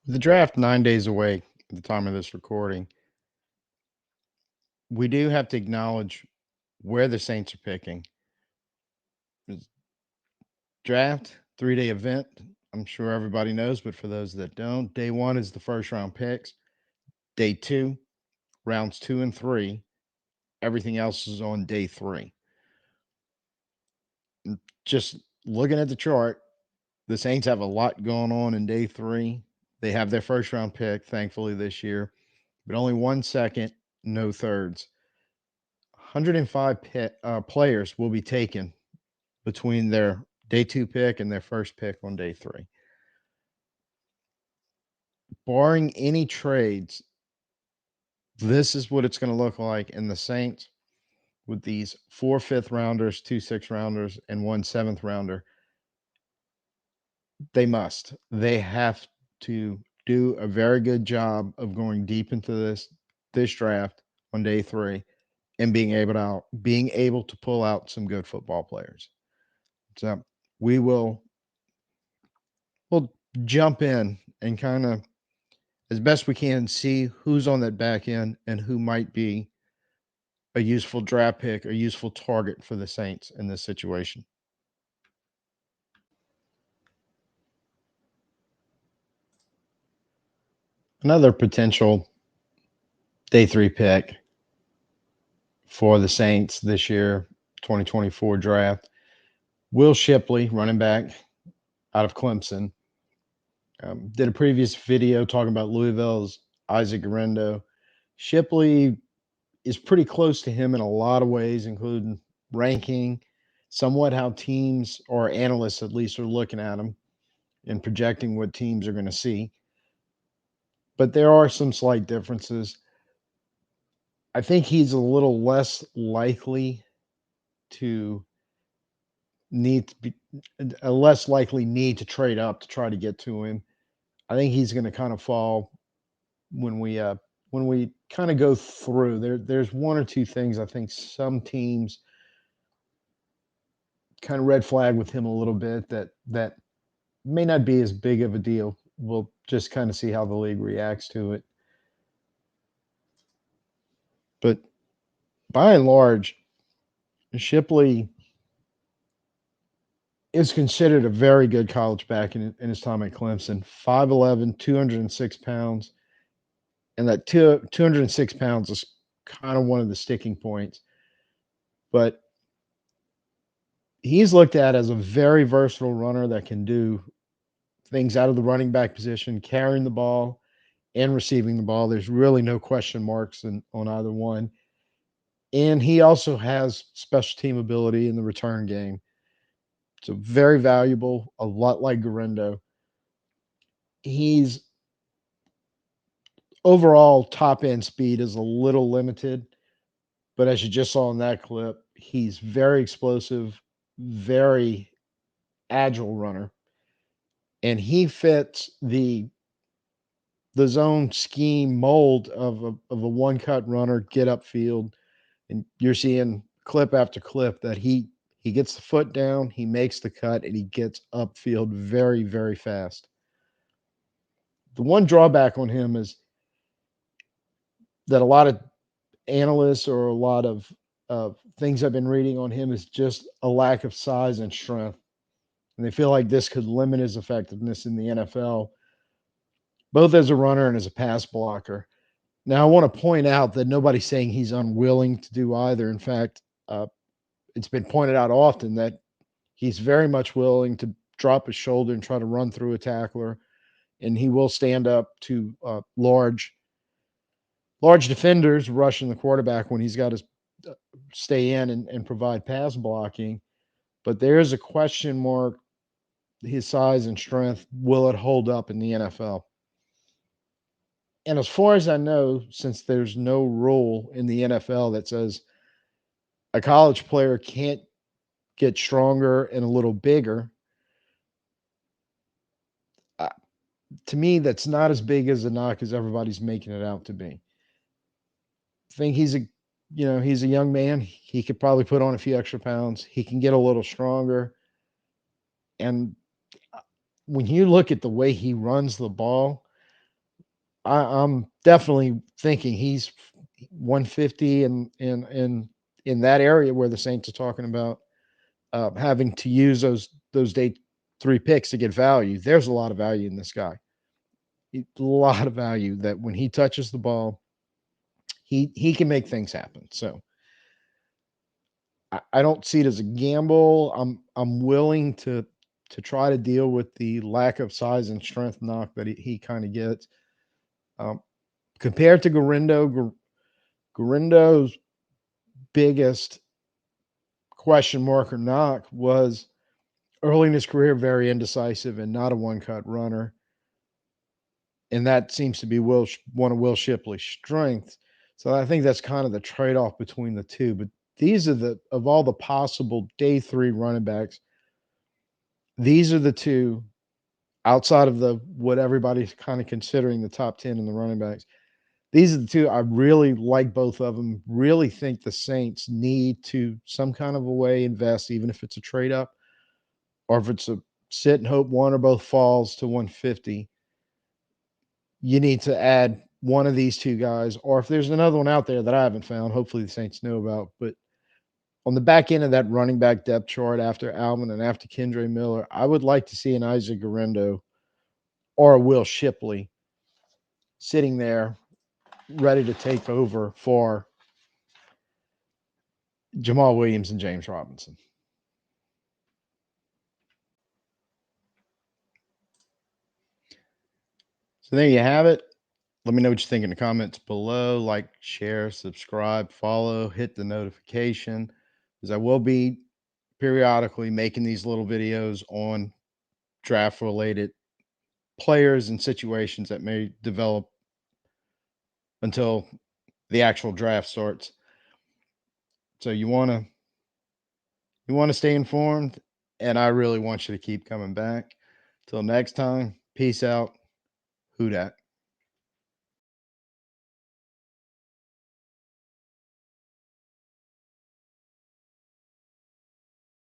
The draft 9 days away at the time of this recording. We do have to acknowledge where the Saints are picking. It's draft, 3-day event. I'm sure everybody knows, but for those that don't, day 1 is the first round picks. Day 2, rounds 2 and 3, everything else is on day 3. Just looking at the chart, the Saints have a lot going on in day 3. They have their first round pick, thankfully, this year, but only 1 second, no thirds. 105 players will be taken between their day 2 pick and their first pick on day 3. Barring any trades, this is what it's going to look like in the Saints with these 4 fifth rounders, 2 sixth rounders, and 1 seventh rounder. They have to do a very good job of going deep into this draft on day 3 and being able to pull out some good football players. So we will we'll jump in and kind of as best we can see who's on that back end and who might be a useful draft pick, a useful target for the Saints in this situation. Another potential day 3 pick for the Saints this year, 2024 draft. Will Shipley, running back out of Clemson, did a previous video talking about Louisville's Isaac Guerrero. Shipley is pretty close to him in a lot of ways, including ranking, somewhat how teams or analysts at least are looking at him and projecting what teams are going to see. But there are some slight differences. I think he's a little less likely to need to be a less likely need to trade up to try to get to him. I think he's going to kind of fall when we kind of go through. There's one or two things I think some teams kind of red flag with him a little bit that may not be as big of a deal. We'll just kind of see how the league reacts to it. But by and large, Shipley is considered a very good college back in his time at Clemson. 5'11, 206 pounds. And that 206 pounds is kind of one of the sticking points. But he's looked at as a very versatile runner that can do things out of the running back position, carrying the ball and receiving the ball. There's really no question marks on either one. And he also has special team ability in the return game. So very valuable, a lot like Guerrero. He's overall top end speed is a little limited, but as you just saw in that clip, he's very explosive, very agile runner, and he fits the zone scheme mold of a one cut runner, get upfield, and you're seeing clip after clip that he gets the foot down, he makes the cut, and he gets upfield very very fast. The one drawback on him is that a lot of analysts or a lot of things I've been reading on him is just a lack of size and strength, and they feel like this could limit his effectiveness in the NFL, both as a runner and as a pass blocker. Now, I want to point out that nobody's saying he's unwilling to do either. In fact, it's been pointed out often that he's very much willing to drop his shoulder and try to run through a tackler, and he will stand up to large defenders rushing the quarterback when he's got to stay in and provide pass blocking. But there is a question mark: his size and strength, will it hold up in the NFL? And as far as I know, since there's no rule in the NFL that says a college player can't get stronger and a little bigger, uh, to me, that's not as big as a knock as everybody's making it out to be. I think he's a young man. He could probably put on a few extra pounds. He can get a little stronger. And when you look at the way he runs the ball, I'm definitely thinking he's 150 and in that area where the Saints are talking about having to use those day three picks to get value. There's a lot of value in this guy. A lot of value that when he touches the ball, he can make things happen. So I don't see it as a gamble. I'm willing to try to deal with the lack of size and strength knock that he kind of gets. Um, Compared to Garindo's biggest question mark or knock was early in his career, very indecisive and not a one cut runner. And that seems to be one of Will Shipley's strengths. So I think that's kind of the trade off between the two. But these are of all the possible day three running backs, these are the two outside of the what everybody's kind of considering the top 10 in the running backs. These are the two I really like both of them. Really think the Saints need to some kind of a way invest, even if it's a trade up or if it's a sit and hope one or both falls to 150. You need to add one of these two guys, or if there's another one out there that I haven't found, hopefully the Saints know about. But on the back end of that running back depth chart after Alvin and after Kendre Miller, I would like to see an Isaac Garendo or a Will Shipley sitting there ready to take over for Jamal Williams and James Robinson. So there you have it. Let me know what you think in the comments below. Like, share, subscribe, follow, hit the notification, because I will be periodically making these little videos on draft related players and situations that may develop until the actual draft starts. So you want to stay informed, and I really want you to keep coming back. Till next time, peace out. Who dat?